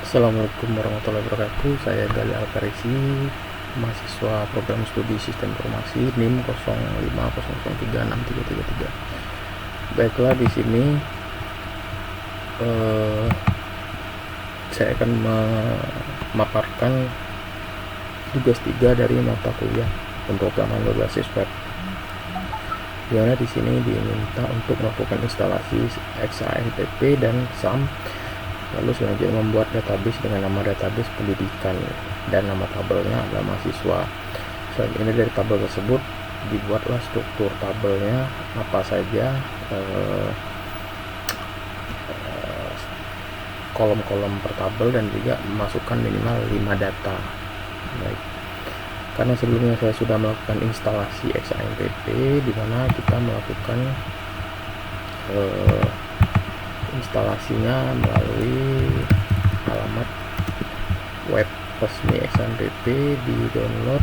Assalamualaikum warahmatullahi wabarakatuh. Saya Gali Alfarisi, mahasiswa program studi Sistem Informasi NIM 0500363333. Baiklah, di sini saya akan memaparkan tugas 3 dari mata kuliah pemrograman berbasis web. Di mana di sini diminta untuk melakukan instalasi XAMPP dan SAM. Lalu selanjutnya membuat database dengan nama database pendidikan dan nama tabelnya adalah mahasiswa. Selanjutnya dari tabel tersebut dibuatlah struktur tabelnya apa saja, kolom-kolom per tabel, dan juga memasukkan minimal 5 data. Baik. Karena sebelumnya saya sudah melakukan instalasi XAMPP di mana kita melakukan instalasinya melalui alamat web resmi XAMPP. Di download,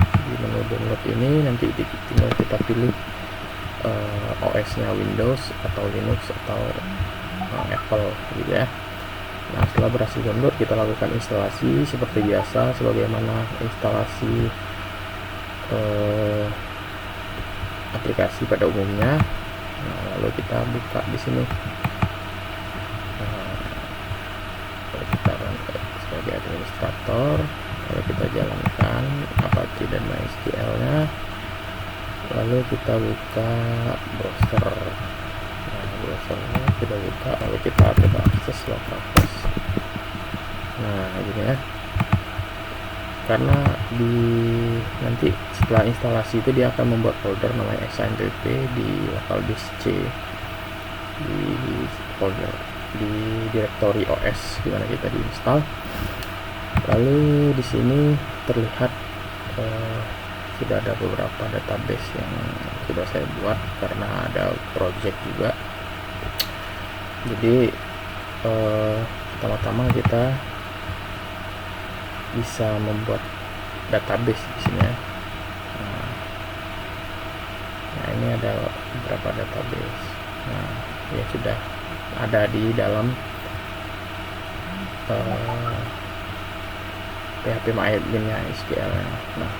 di menu download ini nanti tinggal kita pilih OS nya Windows atau Linux atau Apple gitu ya. Nah, setelah berhasil download, kita lakukan instalasi seperti biasa sebagaimana instalasi aplikasi pada umumnya. Nah, lalu kita buka di sini. Kita sebagai administrator, lalu kita jalankan Apache dan MySQL nya, lalu kita buka browser. Nah, browsernya kita buka, lalu kita coba akses localhost. Nah, gini ya. Karena nanti setelah instalasi itu dia akan membuat folder namanya XAMPP di local disk C, di folder di directory OS di mana kita diinstal. Lalu di sini terlihat sudah ada beberapa database yang sudah saya buat karena ada project juga. Jadi pertama-tama kita bisa membuat database di sini ya. Nah, ini ada beberapa database. Nah, ya sudah ada di dalam PHP MyAdmin-nya SQL. Nah,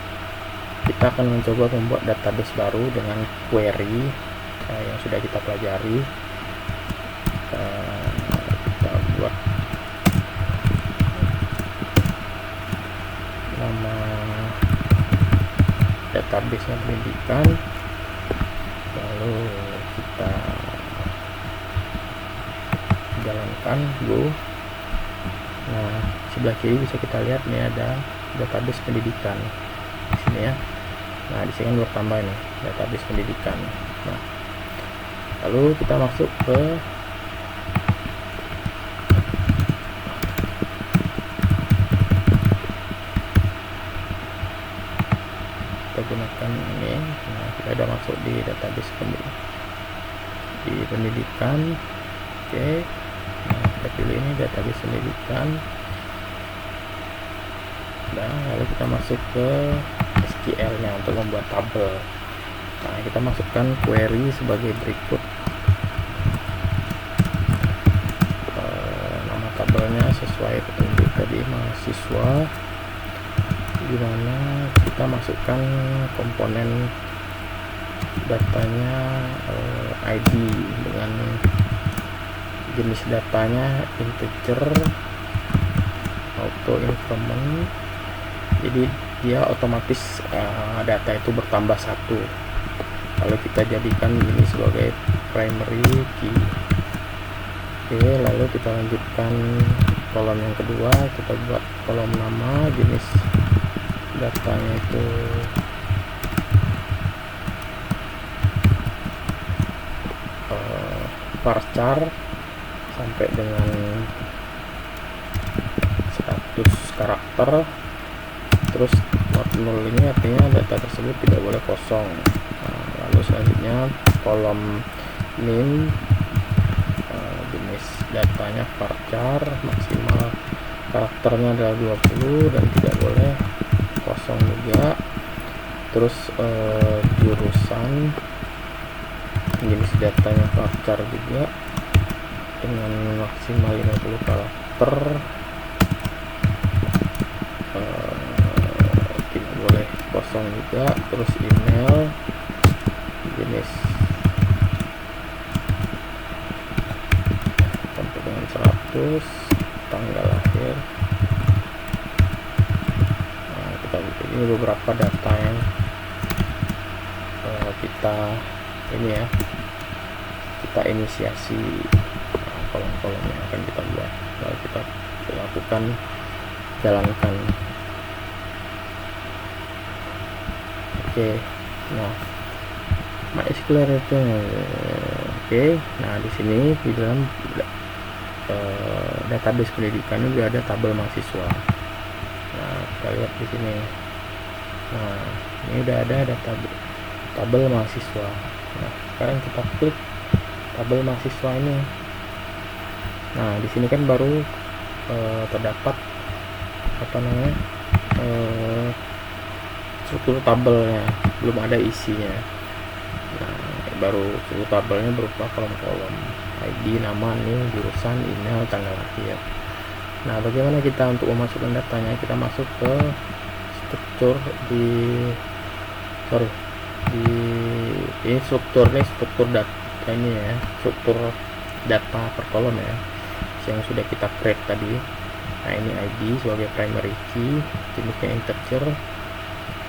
kita akan mencoba membuat database baru dengan query yang sudah kita pelajari. Kita buat nama database-nya pendidikan, lalu kita jalankan go. Nah, sebelah kiri bisa kita lihat nih ada database pendidikan di sini ya. Nah, di sini kan bertambah nih database pendidikan. Nah, lalu kita masuk ke gunakan ini. Nah, kita sudah masuk di database pendidikan. Oke. Nah, kita pilih ini database pendidikan. Nah, lalu kita masuk ke SQL nya untuk membuat tabel. Nah, kita masukkan query sebagai berikut. Nama tabelnya sesuai petunjuk tadi, mahasiswa, di mana kita masukkan komponen datanya ID dengan jenis datanya integer, auto increment, jadi dia otomatis data itu bertambah 1. Lalu kita jadikan ini sebagai primary key. Oke, lalu kita lanjutkan kolom yang kedua, kita buat kolom nama, jenis datanya itu varchar sampai dengan 100 karakter. Terus not null ini artinya data tersebut tidak boleh kosong. Nah, lalu selanjutnya kolom name, jenis datanya varchar, maksimal karakternya adalah 20 dan tidak boleh kosong juga. Terus jurusan, jenis datanya varchar juga dengan maksimal 50 paper, tidak boleh kosong juga. Terus email, jenis sampai dengan 100, tanggal lahir. Nah, kita ini beberapa data yang kita ini ya, kita inisiasi kolom-kolom yang akan kita buat, lalu kita lakukan jalankan. Oke, nah MySQL itu oke. Nah di sini di dalam database pendidikan juga ada tabel mahasiswa. Nah kita lihat di sini. Nah ini udah ada tabel mahasiswa. Nah sekarang kita klik tabel mahasiswa ini. Nah di sini kan baru terdapat apa namanya struktur tabelnya, belum ada isinya. Nah baru struktur tabelnya berupa kolom-kolom ID, nama, NIM, jurusan, email, tanggal lahir. Nah bagaimana kita untuk memasukkan datanya? Kita masuk ke struktur ini struktur data ini ya, struktur data per kolom ya, yang sudah kita create tadi. Nah ini ID sebagai primary key, jenisnya integer,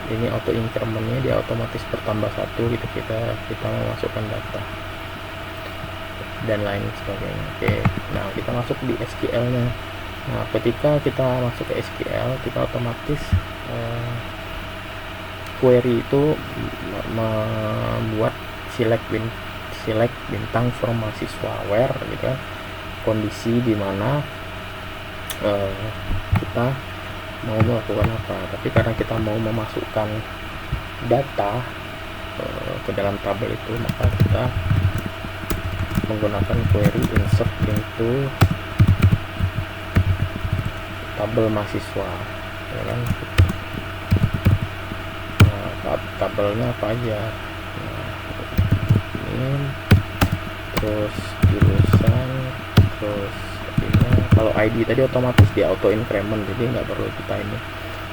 ini auto incrementnya dia otomatis bertambah 1 gitu, kita memasukkan data dan lain sebagainya. Oke, nah kita masuk di SQL nya. Nah ketika kita masuk ke SQL, kita otomatis query itu membuat select bintang from mahasiswa where gitu kan, kondisi di mana kita mau melakukan apa. Tapi karena kita mau memasukkan data ke dalam tabel itu, maka kita menggunakan query insert into tabel mahasiswa ya kan. Nah, tabelnya apa aja? Nah, ini terus jurusan, terus ini kalau ID tadi otomatis dia auto increment, jadi nggak perlu kita ini.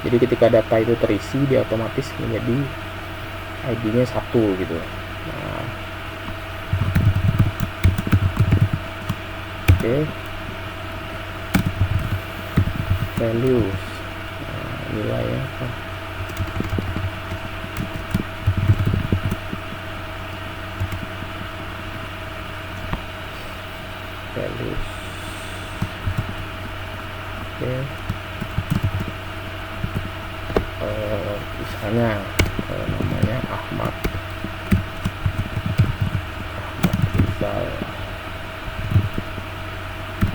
Jadi ketika data itu terisi, dia otomatis menjadi ID-nya 1 gitu. Nah, oke. Values, nah, nilai apa? Values. Oke. Misalnya namanya Ahmad Rizal.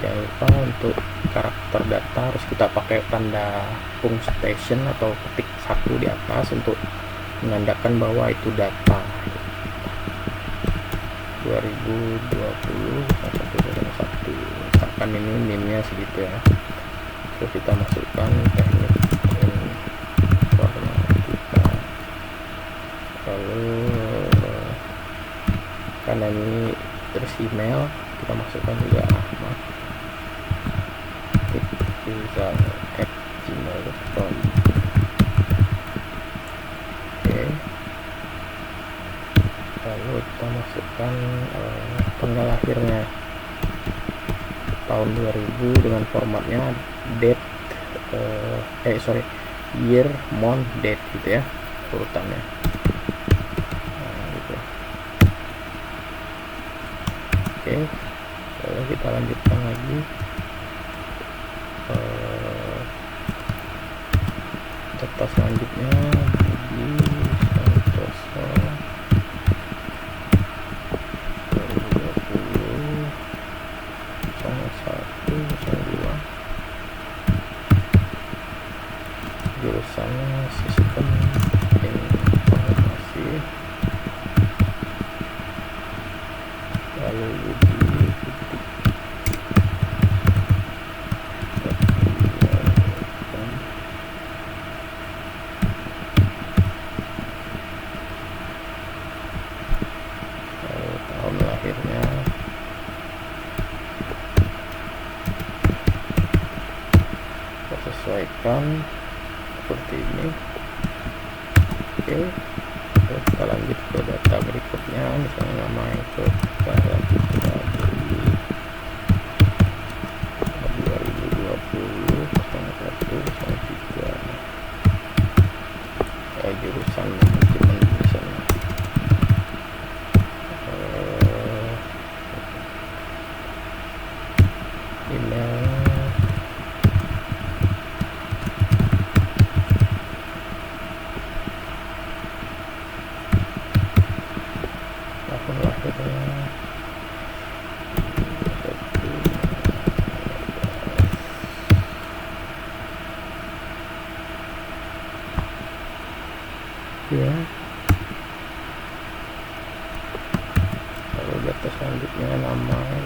Jangan lupa untuk karakter data harus kita pakai tanda punctuation atau ketik 1 di atas untuk menandakan bahwa itu data 2020 1 misalkan ini NIM-nya segitu ya. Terus kita masukkan teknik informatika, lalu karena ini terus email kita masukkan juga Ahmad rizal@gmail.com. Oke, lalu kita masukkan tanggal lahirnya tahun 2000 dengan formatnya date year, month, date gitu ya urutannya. Nah, gitu. Oke, lalu kita lanjutkan lagi. Data selanjutnya di Santoso 2020 01 02, jurusannya sistem informasi, lalu tahun lahirnya sesuaikan seperti ini. Oke, kita lanjut ke data berikutnya, misalnya nama itu kita beli 2020 01 03 jurusan manajemen di sana. Email tahun lahirnya 1 ya. Lalu data selanjutnya nama ya.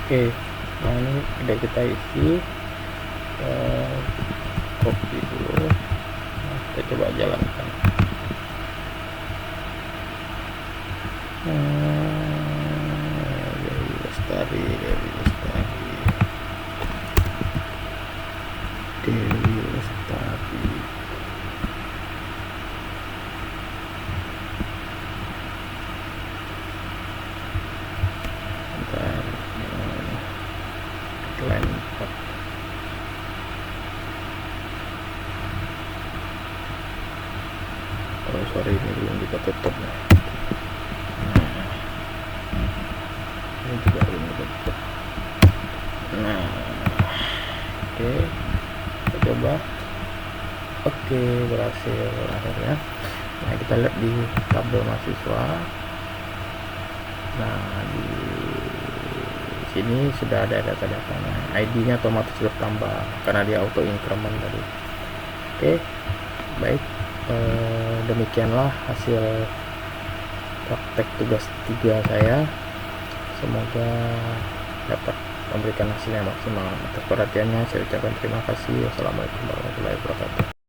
Oke, nah ini udah kita isi, copy dulu. Nah, kita coba jalankan. Dewi Lestari. Line 4. Oh sorry, ini belum kita tutup ya. Nah, ini juga belum tutup. Nah, oke, kita coba. Oke, berhasil akhirnya. Nah, kita lihat di tabel mahasiswa. Nah, di sini sudah ada data-datanya, ID-nya otomatis bertambah karena dia auto increment tadi. Oke, baik, demikianlah hasil praktek tugas 3 saya. Semoga dapat memberikan hasil yang maksimal. Atas perhatiannya saya ucapkan terima kasih. Wassalamualaikum warahmatullahi wabarakatuh.